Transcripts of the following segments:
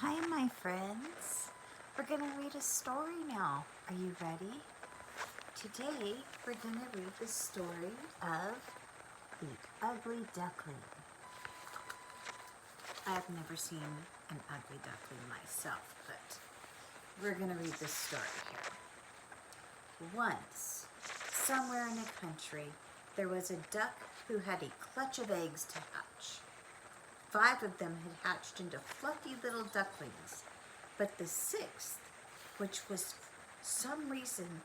Hi, my friends. We're going to read a story now. Are you ready? Today, we're going to read the story of the Ugly Duckling. I've never seen an ugly duckling myself, but we're going to read this story here. Once, somewhere in a country, there was a duck who had a clutch of eggs to hatch. 5 of them had hatched into fluffy little ducklings, but the 6th, which was for some reason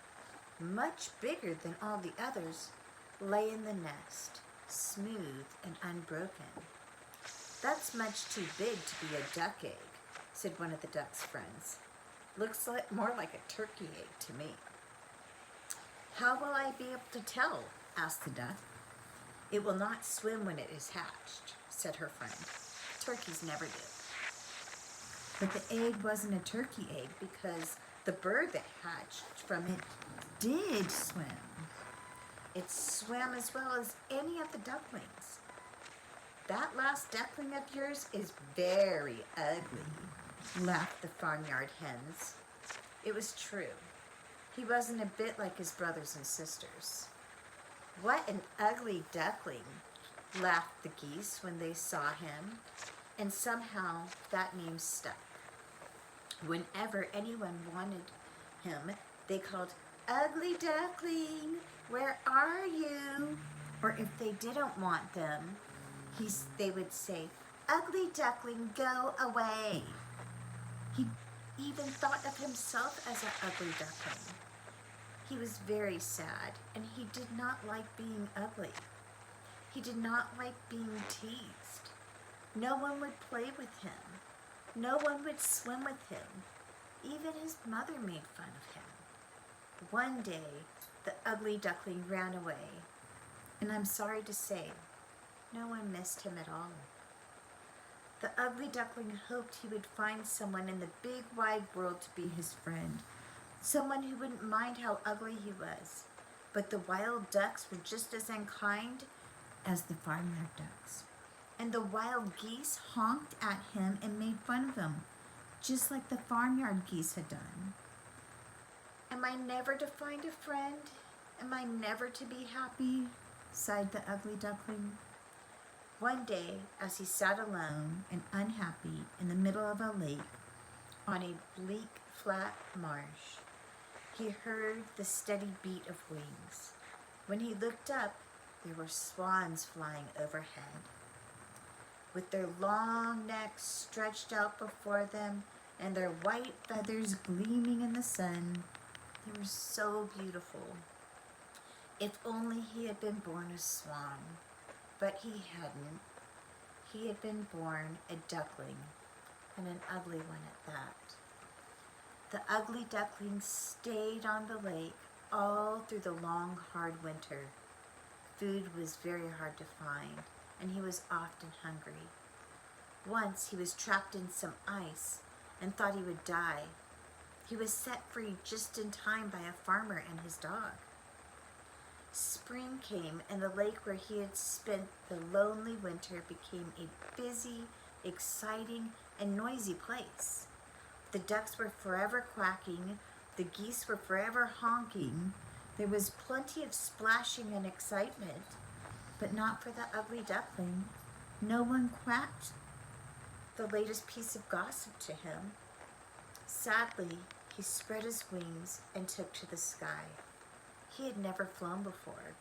much bigger than all the others, lay in the nest, smooth and unbroken. "That's much too big to be a duck egg," said one of the duck's friends. "Looks more like a turkey egg to me." "How will I be able to tell?" asked the duck. "It will not swim when it is hatched," said her friend. "Turkeys never do." But the egg wasn't a turkey egg because the bird that hatched from it did swim. It swam as well as any of the ducklings. "That last duckling of yours is very ugly," laughed the farmyard hens. It was true. He wasn't a bit like his brothers and sisters. "What an ugly duckling," laughed the geese when they saw him, and somehow that name stuck. Whenever anyone wanted him, they called, "Ugly Duckling, where are you?" Or if they didn't want them, they would say, "Ugly Duckling, go away." He even thought of himself as an ugly duckling. He was very sad, and he did not like being ugly. He did not like being teased. No one would play with him. No one would swim with him. Even his mother made fun of him. One day, the ugly duckling ran away, and I'm sorry to say, no one missed him at all. The ugly duckling hoped he would find someone in the big wide world to be his friend, someone who wouldn't mind how ugly he was. But the wild ducks were just as unkind as the farmyard ducks. And the wild geese honked at him and made fun of him, just like the farmyard geese had done. "Am I never to find a friend? Am I never to be happy?" sighed the ugly duckling. One day, as he sat alone and unhappy in the middle of a lake on a bleak, flat marsh, he heard the steady beat of wings. When he looked up, there were swans flying overhead. With their long necks stretched out before them and their white feathers gleaming in the sun, they were so beautiful. If only he had been born a swan, but he hadn't. He had been born a duckling, and an ugly one at that. The ugly duckling stayed on the lake all through the long, hard winter. Food was very hard to find, and he was often hungry. Once he was trapped in some ice and thought he would die. He was set free just in time by a farmer and his dog. Spring came, and the lake where he had spent the lonely winter became a busy, exciting, and noisy place. The ducks were forever quacking, the geese were forever honking. There was plenty of splashing and excitement, but not for the ugly duckling. No one quacked the latest piece of gossip to him. Sadly, he spread his wings and took to the sky. He had never flown before,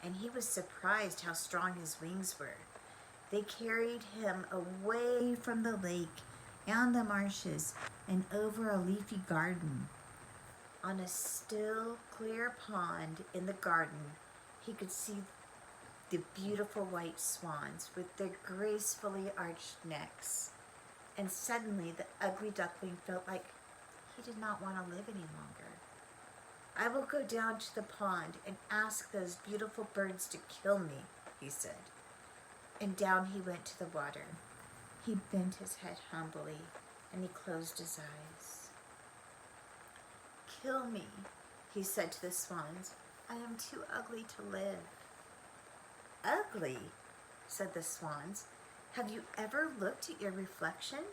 and he was surprised how strong his wings were. They carried him away from the lake and the marshes and over a leafy garden. On a still, clear pond in the garden, he could see the beautiful white swans with their gracefully arched necks. And suddenly the ugly duckling felt like he did not want to live any longer. "I will go down to the pond and ask those beautiful birds to kill me," he said. And down he went to the water. He bent his head humbly and he closed his eyes. "Kill me," he said to the swans. "I am too ugly to live." "Ugly?" said the swans. "Have you ever looked at your reflection?"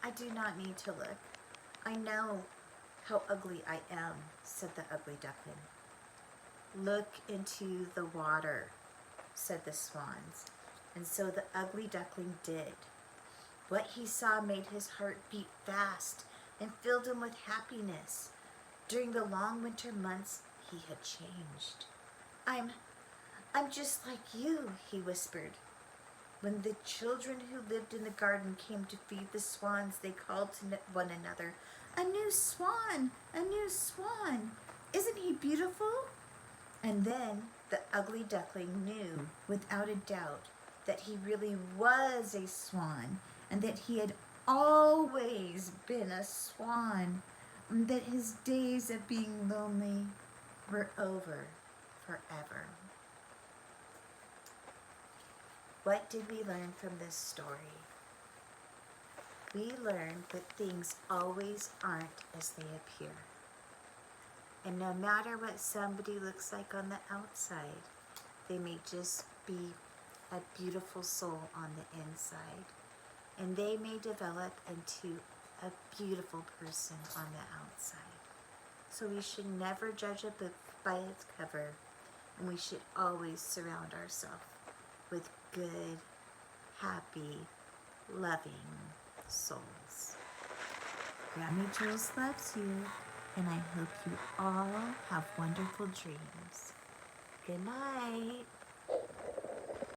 I do not need to look. I know how ugly I am, said the ugly duckling. Look into the water, said the swans. And so the ugly duckling did. What he saw made his heart beat fast and filled him with happiness. During the long winter months, he had changed. I'm just like you, he whispered. When the children who lived in the garden came to feed the swans, they called to one another, "A new swan! A new swan! Isn't he beautiful?" And then the ugly duckling knew without a doubt that he really was a swan and that he had always been a swan, and that his days of being lonely were over forever. What did we learn from this story? We learned that things always aren't as they appear. And no matter what somebody looks like on the outside, they may just be a beautiful soul on the inside. And they may develop into a beautiful person on the outside. So we should never judge a book by its cover, and we should always surround ourselves with good, happy, loving souls. Grammy Jules loves you, and I hope you all have wonderful dreams. Good night.